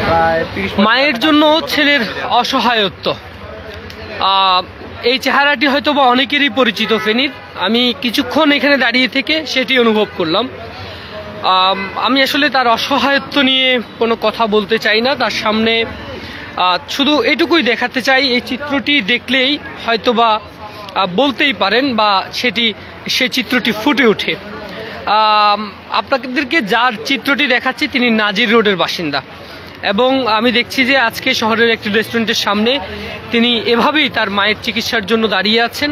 প্রায় 30। মায়ের জন্য ছেলের অসহায়ত্ব, এই চেহারাটি হয়তো বা অনেকেরই পরিচিত ফেনীর। আমি কিছুক্ষণ এখানে দাঁড়িয়ে থেকে সেটি অনুভব করলাম। আমি আসলে তার অসহায়ত্ব নিয়ে কোনো কথা বলতে চাই না, তার সামনে শুধু এটুকুই দেখাতে চাই, এই চিত্রটি দেখলেই হয়তোবা বলতেই পারেন বা সে চিত্রটি ফুটে ওঠে। আপনাদেরকে যার চিত্রটি দেখাচ্ছি তিনি নাজির রোডের বাসিন্দা, এবং আমি দেখছি যে আজকে শহরের একটি রেস্টুরেন্টের সামনে তিনি এভাবেই তার মায়ের চিকিৎসার জন্য দাঁড়িয়ে আছেন।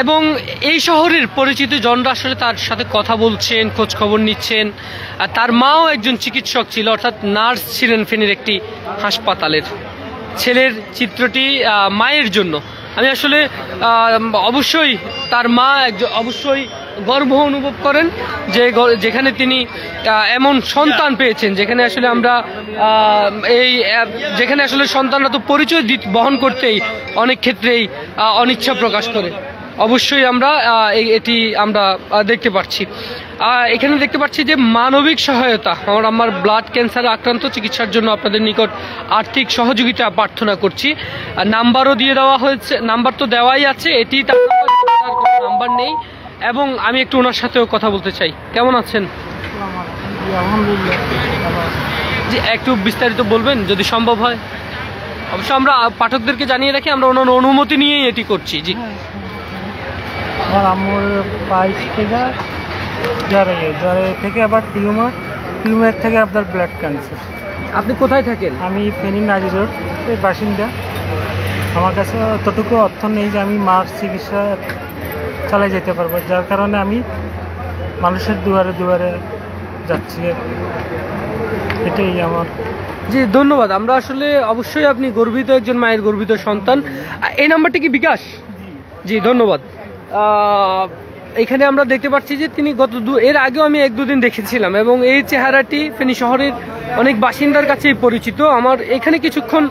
এবং এই শহরের পরিচিত জনরা আসলে তার সাথে কথা বলছেন, খোঁজ খবর নিচ্ছেন। তার মাও একজন চিকিৎসক ছিল, অর্থাৎ নার্স ছিলেন ফেনীর একটি হাসপাতালের। ছেলের চিত্রটি মায়ের জন্য। আমি আসলে অবশ্যই তার মা অবশ্যই গর্ব অনুভব করেন যেখানে তিনি এমন সন্তান পেয়েছেন, যেখানে আসলে আমরা যেখানে আসলে সন্তানরা তো পরিচয় বহন করতেই অনেক ক্ষেত্রেই অনিচ্ছা প্রকাশ করে। অবশ্যই এটি আমরা দেখতে পাচ্ছি। এখানে দেখতে পাচ্ছি যে মানবিক সহায়তা, আমার ব্লাড ক্যান্সারে আক্রান্ত, চিকিৎসার জন্য আপনাদের নিকট আর্থিক সহযোগিতা প্রার্থনা করছি। নাম্বারও দিয়ে দেওয়া হয়েছে, নাম্বার তো দেওয়াই আছে, এটি তার নাম্বার নেই। এবং আমি একটু ওনার সাথেও কথা বলতে চাই। কেমন আছেন? জি, একটু বিস্তারিত বলবেন যদি সম্ভব হয়। অবশ্য আমরা পাঠকদেরকে জানিয়ে রাখি আমরা ওনার অনুমতি নিয়েই এটি করছি। জি, আমার আম্মুর পাইপ থেকে জ্বরে থেকে আবার টিউমার থেকে আপনার ব্লাড ক্যান্সার। আপনি কোথায় থাকেন? আমি ফেনী নাজির রোড বাসিন্দা। আমার কাছে অতটুকু অর্থ নেই যে আমি মার চিকিৎসা চালাই যেতে পারবো, যার কারণে আমি মানুষের দুয়ারে দুয়ারে যাচ্ছি, এটাই আমার। জি, ধন্যবাদ। আমরা আসলে অবশ্যই আপনি গর্বিত একজন মায়ের গর্বিত সন্তান। এই নাম্বারটি কি বিকাশ? জি, ধন্যবাদ। এখানে আমরা দেখতে পাচ্ছি যে তিনি এর আগেও আমি 1-2 দিন দেখেছিলাম, এবং এই চেহারাটি ফেনী শহরের অনেক বাসিন্দার কাছেই পরিচিত। আমার এখানে কিছুক্ষণ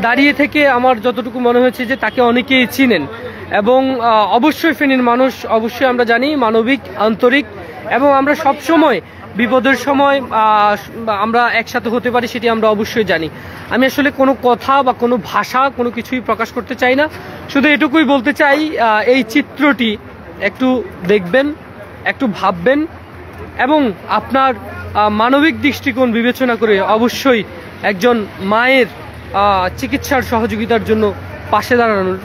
দাঁড়িয়ে থেকে আমার যতটুকু মনে হয়েছে যে তাকে অনেকেই চিনেন, এবং অবশ্যই ফেনীর মানুষ অবশ্যই আমরা জানি মানবিক, আন্তরিক, এবং আমরা সব সময় বিপদের সময় আমরা একসাথে হতে পারি সেটি আমরা অবশ্যই জানি। আমি আসলে কোনো কথা বা কোনো ভাষা কোনো কিছুই প্রকাশ করতে চাই না, শুধু এটুকুই বলতে চাই এই চিত্রটি একটু দেখবেন, একটু ভাববেন, এবং আপনার মানবিক দৃষ্টিকোণ বিবেচনা করে অবশ্যই একজন মায়ের চিকিৎসার সহযোগিতার জন্য পাশে দাঁড়ানোর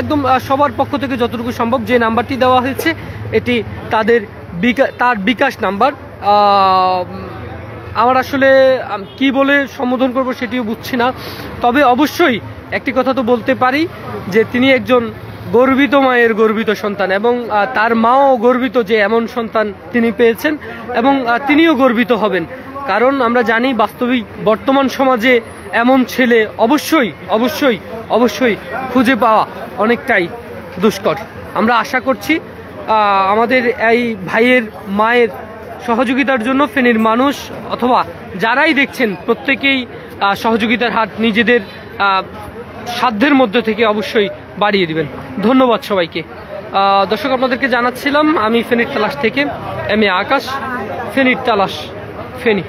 একদম সবার পক্ষ থেকে যতটুকু সম্ভব। যে নাম্বারটি দেওয়া হয়েছে এটি তার বিকাশ নাম্বার। আমার আসলে কি বলে সম্বোধন করব সেটিও বুঝছি না, তবে অবশ্যই একটি কথা তো বলতে পারি যে তিনি একজন গর্বিত মায়ের গর্বিত সন্তান, এবং তার মাও গর্বিত যে এমন সন্তান তিনি পেয়েছেন, এবং তিনিও গর্বিত হবেন। কারণ আমরা জানি বাস্তবিক বর্তমান সমাজে এমন ছেলে অবশ্যই অবশ্যই অবশ্যই খুঁজে পাওয়া অনেকটাই দুষ্কর। আমরা আশা করছি আমাদের এই ভাইয়ের মায়ের সহযোগিতার জন্য ফেনীর মানুষ অথবা যারাই দেখছেন প্রত্যেকেই সহযোগিতার হাত নিজেদের সাধ্যের মধ্যে থেকে অবশ্যই বাড়িয়ে দিবেন। ধন্যবাদ সবাইকে। দর্শক, আপনাদেরকে জানাচ্ছিলাম আমি ফেনীর তালাশ থেকে এম এ আকাশ, ফেনীর তালাশ, ফেনী।